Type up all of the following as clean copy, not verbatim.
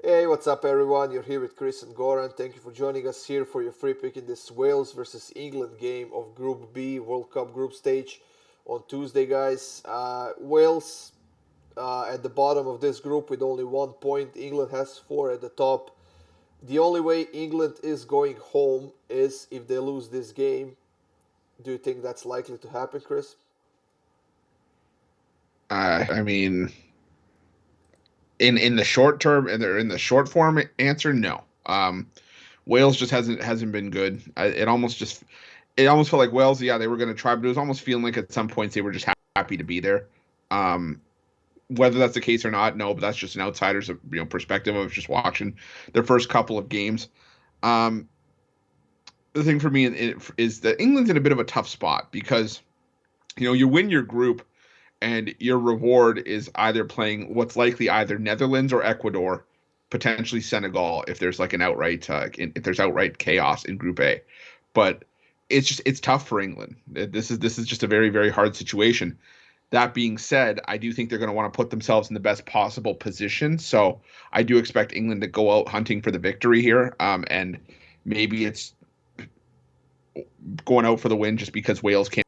Hey, what's up, everyone? You're here with Chris and Goran. Thank you for joining us here for your free pick in this Wales versus England game of Group B World Cup group stage on Tuesday, guys. Wales at the bottom of this group with only 1 point. England has four at the top. The only way England is going home is if they lose this game. Do you think that's likely to happen, Chris? I mean, in the short term, and in the short form answer, no. Wales just hasn't been good. It almost felt like Wales, yeah, they were going to try, but it was almost feeling like at some points they were just happy to be there. Um, whether that's the case or not, no, but that's just an outsider's perspective of just watching their first couple of games. Um, the thing for me is that England's in a bit of a tough spot because you win your group and your reward is either playing what's likely either Netherlands or Ecuador, potentially Senegal if there's like an outright if there's outright chaos in Group A. But it's tough for England. This is just a very hard situation. That being said, I do think they're going to want to put themselves in the best possible position. So I do expect England to go out hunting for the victory here. And maybe it's going out for the win just because Wales can't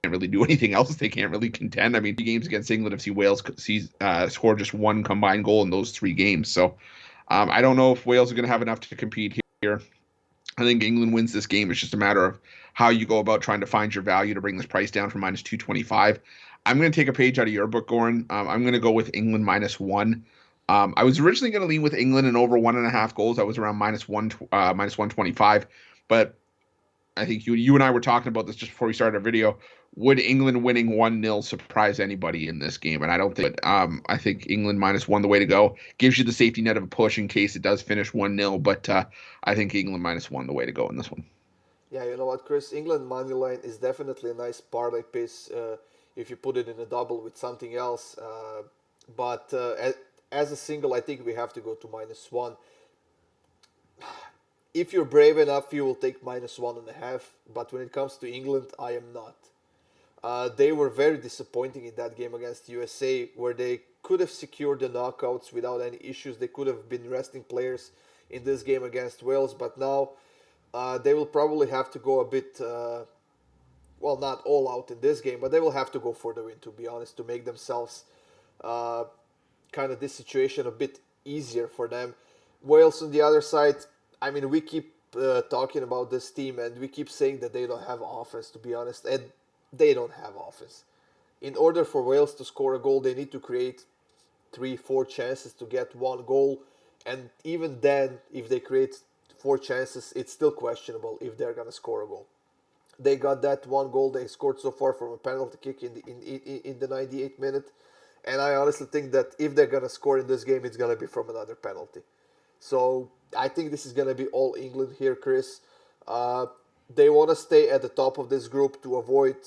really do anything else. They can't really contend. I mean, 3 games against England have seen Wales score just one combined goal in those 3 games. So I don't know if Wales are going to have enough to compete here. I think England wins this game. It's just a matter of how you go about trying to find your value to bring this price down from minus 225. I'm going to take a page out of your book, Goran. I'm going to go with England -1. I was originally going to lean with England and over 1.5 goals. I was around minus 125, but I think you and I were talking about this just before we started our video. Would England winning 1-0 surprise anybody in this game? And I don't think. I think England -1 the way to go. Gives you the safety net of a push in case it does finish 1-0. But I think England -1 the way to go in this one. Yeah, you know what, Chris? England money line is definitely a nice parlay piece if you put it in a double with something else. But as a single, I think we have to go to -1. If you're brave enough, you will take -1.5. But when it comes to England, I am not. They were very disappointing in that game against USA, where they could have secured the knockouts without any issues. They could have been resting players in this game against Wales, but now they will probably have to go a bit, well, not all out in this game, but they will have to go for the win, to be honest, to make themselves uh, kind of this situation a bit easier for them. Wales on the other side, I mean, we keep talking about this team and we keep saying that they don't have offense, to be honest, and they don't have offense. In order for Wales to score a goal, they need to create three, four chances to get one goal, and even then, if they create four chances, it's still questionable if they're gonna score a goal. They got that one goal they scored so far from a penalty kick in the 98th minute, and I honestly think that if they're gonna score in this game, it's gonna be from another penalty. So I think this is gonna be all England here, Chris. Uh, they want to stay at the top of this group to avoid,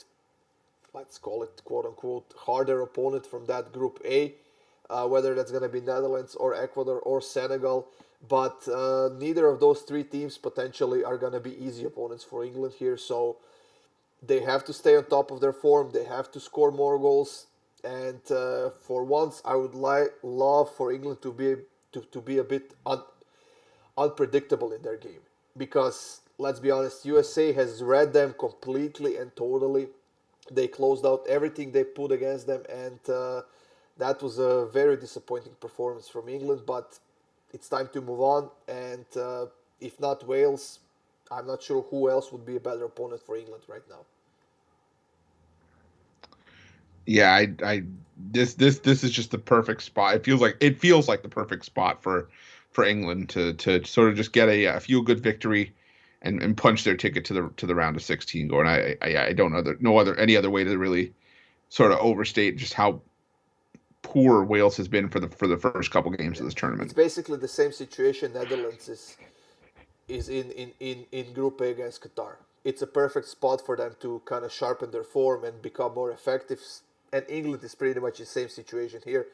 let's call it quote unquote, harder opponent from that group A, whether that's going to be Netherlands or Ecuador or Senegal. But neither of those three teams potentially are going to be easy opponents for England here. So they have to stay on top of their form. They have to score more goals. And for once, I would love for England to be a bit unpredictable in their game, because let's be honest, USA has read them completely and totally. They closed out everything they put against them, and that was a very disappointing performance from England. But it's time to move on, and if not Wales, I'm not sure who else would be a better opponent for England right now. Yeah, I this is just the perfect spot. It feels like the perfect spot for England to sort of just get a feel good victory and punch their ticket to the round of 16 going. I don't know no other any other way to really sort of overstate just how poor Wales has been for the first couple games of Yeah, this it's tournament. basically the same situation Netherlands is in Group A against Qatar. It's a perfect spot for them to kind of sharpen their form and become more effective. And England is pretty much the same situation here.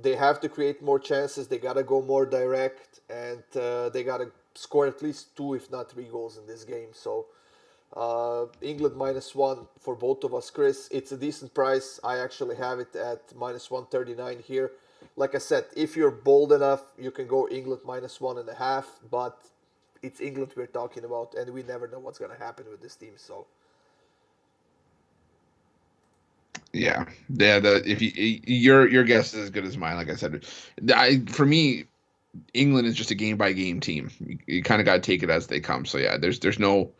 They have to create more chances. They gotta go more direct, and they gotta score at least two, if not three, goals in this game. So England -1 for both of us, Chris. It's a decent price. I actually have it at -139 here. like I said, if you're bold enough, you can go England -1.5. But it's England we're talking about, and we never know what's gonna happen with this team. So Yeah, yeah. If your guess is as good as mine. Like I said, for me, England is just a game by game team. You kind of got to take it as they come. So yeah, there's no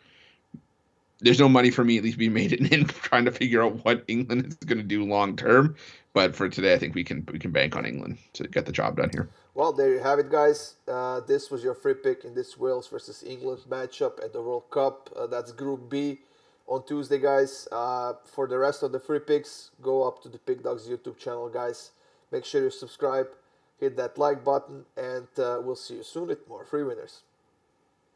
money for me at least being made in trying to figure out what England is going to do long term. But for today, I think we can bank on England to get the job done here. well, there you have it, guys. This was your free pick in this Wales versus England matchup at the World Cup. That's Group B on Tuesday, guys. For the rest of the free picks, go up to the Pickdawgz YouTube channel, guys. Make sure you subscribe, hit that like button, and we'll see you soon with more free winners.